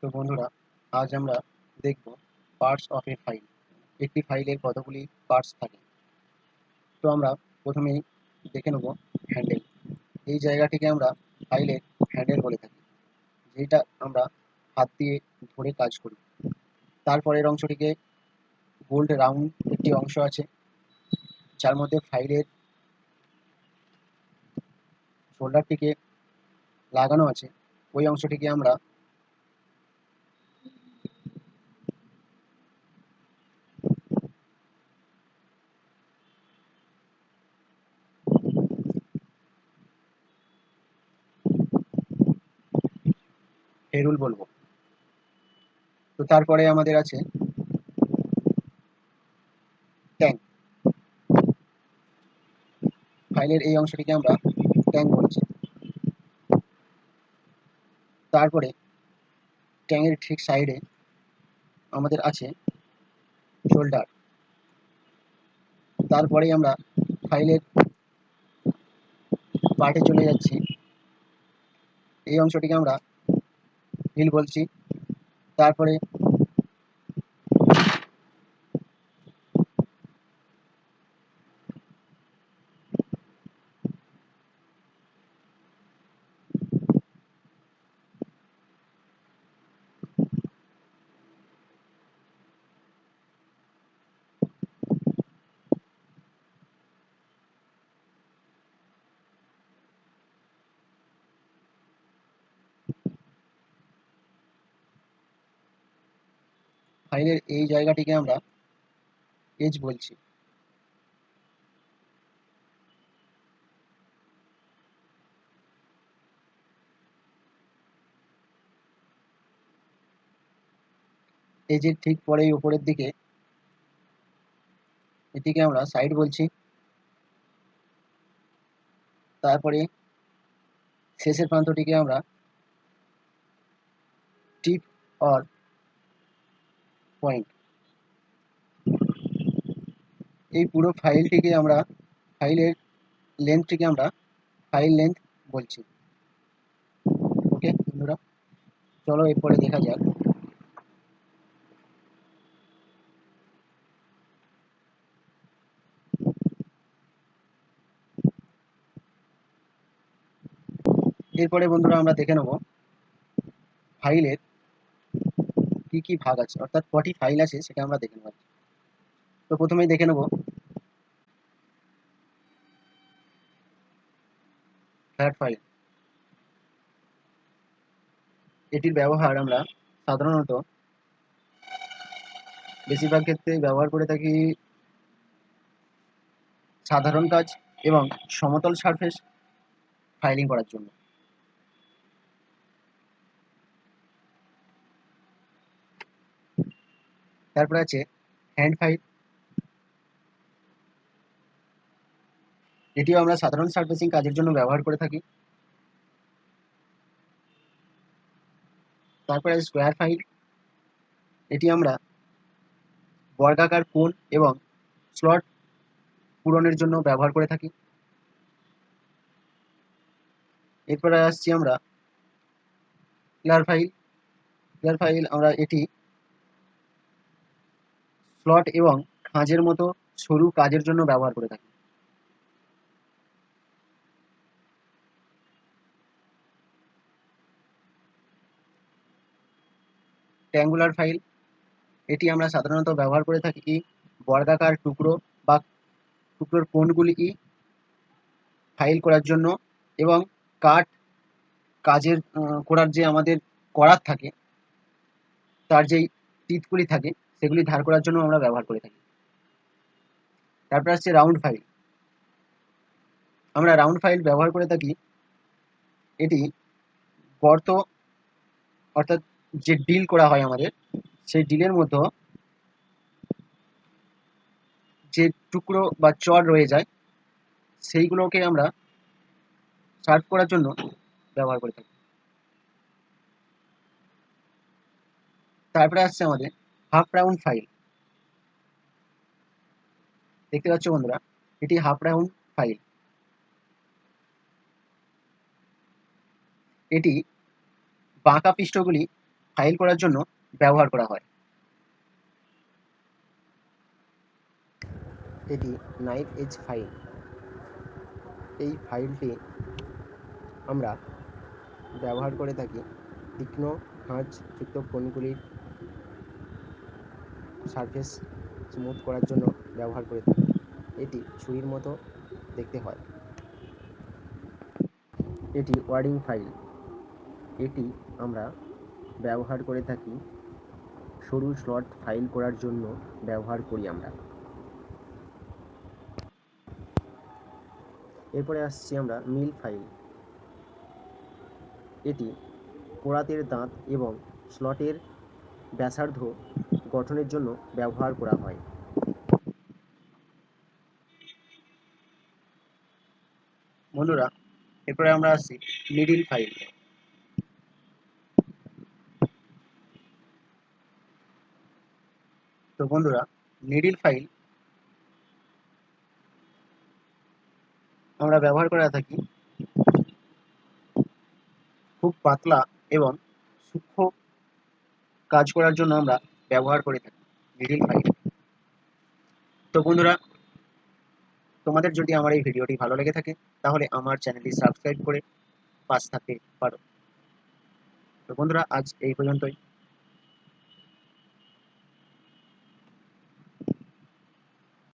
তো বন্ধুরা, আজ আমরা দেখব পার্টস অফ এ ফাইল। একটি ফাইলের কতগুলি পার্টস থাকে। তো আমরা প্রথমেই দেখে নেব হ্যান্ডেল। এই জায়গাটিকে আমরা ফাইলের হ্যান্ডেল বলে থাকি, যেটা আমরা হাত দিয়ে ধরে কাজ করি। তারপরের অংশটিকে গোল্ড রাউন্ড একটি অংশ আছে, যার মধ্যে ফাইলের শোল্ডারটিকে লাগানো আছে। ওই অংশটিকে আমরা হেরুল বলবো। তো তারপরে আমাদের আছে ট্যাঙ্ক। ফাইলের এই অংশটিকে আমরা ট্যাঙ্ক বলছি। তারপরে ট্যাঙ্কের ঠিক সাইডে আমাদের আছে শোল্ডার। তারপরেই আমরা ফাইলের পার্টে চলে যাচ্ছি। এই অংশটিকে আমরা হিল বলছি। তারপরে ফাইলের এই জায়গাটিকে আমরা এজ বলছি। এজের ঠিক পরেই উপরের দিকে এটিকে আমরা সাইড বলছি। তারপরে শেষের প্রান্তটিকে আমরা টিপ অর পয়েন্ট। এই পুরো ফাইলের লেন্থটিকে আমরা ফাইল লেন্থ বলছি। ওকে বন্ধুরা, চলো এরপরে দেখা যাক। এরপরে বন্ধুরা আমরা দেখে নেব ফাইলের কি কি ভাগ আছে, অর্থাৎ কটি ফাইল আছে সেটা আমরা দেখে নেব। তো প্রথমেই দেখে নেব ফ্ল্যাট ফাইল। এটির ব্যবহার আমরা সাধারণত বেশিরভাগ ক্ষেত্রে ব্যবহার করে থাকি সাধারণ কাজ এবং সমতল সারফেস ফাইলিং করার জন্য। তারপরে আছে হ্যান্ড ফাইল। এটিও আমরা সাধারণ সারফেসিং কাজের জন্য ব্যবহার করে থাকি। তারপরে আছে স্কোয়ার ফাইল। এটি আমরা বর্গাকার কোণ এবং স্লট পূরণের জন্য ব্যবহার করে থাকি। এরপরে আসছি আমরা ক্লিয়ার ফাইল। ক্লিয়ার ফাইল আমরা এটি স্লট এবং খাঁজের মতো সরু কাজের জন্য ব্যবহার করে থাকি। ট্যাঙ্গুলার ফাইল। এটি আমরা সাধারণত ব্যবহার করে থাকি বর্গাকার টুকরো বা টুকরোর কোণগুলি ফাইল করার জন্য এবং কাট কাজের করার যে আমাদের করার থাকে, তার যেই টিথগুলি থাকে সেগুলি ধার করার জন্য আমরা ব্যবহার করে থাকি। তারপর আসছে রাউন্ড ফাইল। আমরা রাউন্ড ফাইল ব্যবহার করে থাকি এটি গর্ত, অর্থাৎ যে ডিল করা হয় আমাদের, সেই ডিলের মধ্যে যে টুকরো বা চড় রয়ে যায় সেইগুলোকে আমরা সার্ভ করার জন্য ব্যবহার করে থাকি। তারপরে আসছে আমাদের হাফ রাউন্ড ফাইল। দেখতে পাচ্ছ বন্ধুরা, এটি হাফ রাউন্ড ফাইল। এটি বাঁকা পৃষ্ঠগুলি ফাইল করার জন্য ব্যবহার করা হয়। এটি নাইফ এজ ফাইল। এই ফাইলটি আমরা ব্যবহার করে থাকি তীক্ষ্ণ খাঁজযুক্ত কোণগুলির সারফেস স্মুথ করার জন্য ব্যবহার করে থাকি। এটি ছুরির মতো দেখতে হয়। এটি ওয়ার্ডিং ফাইল। এটি আমরা ব্যবহার করে থাকি সরু স্লট ফাইল করার জন্য ব্যবহার করি আমরা। এরপরে আসছি আমরা মিল ফাইল। এটি পোড়াতের দাঁত এবং স্লটের ব্যাসার্ধ গঠনের জন্য ব্যবহার করা হয়। বন্ধুরা, এরপরে আমরা আসছি নিডল ফাইল। তো বন্ধুরা, নিডল ফাইল আমরা ব্যবহার করে থাকি খুব পাতলা এবং সূক্ষ্ম কাজ করার জন্য আমরা ব্যবহার করে থাকি নিডল ফাইল। তো বন্ধুরা, তোমাদের যদি আমার এই ভিডিওটি ভালো লেগে থাকে তাহলে আমার চ্যানেলটি সাবস্ক্রাইব করে পাশে থাকতে পারো। তো বন্ধুরা, আজ এই পর্যন্তই।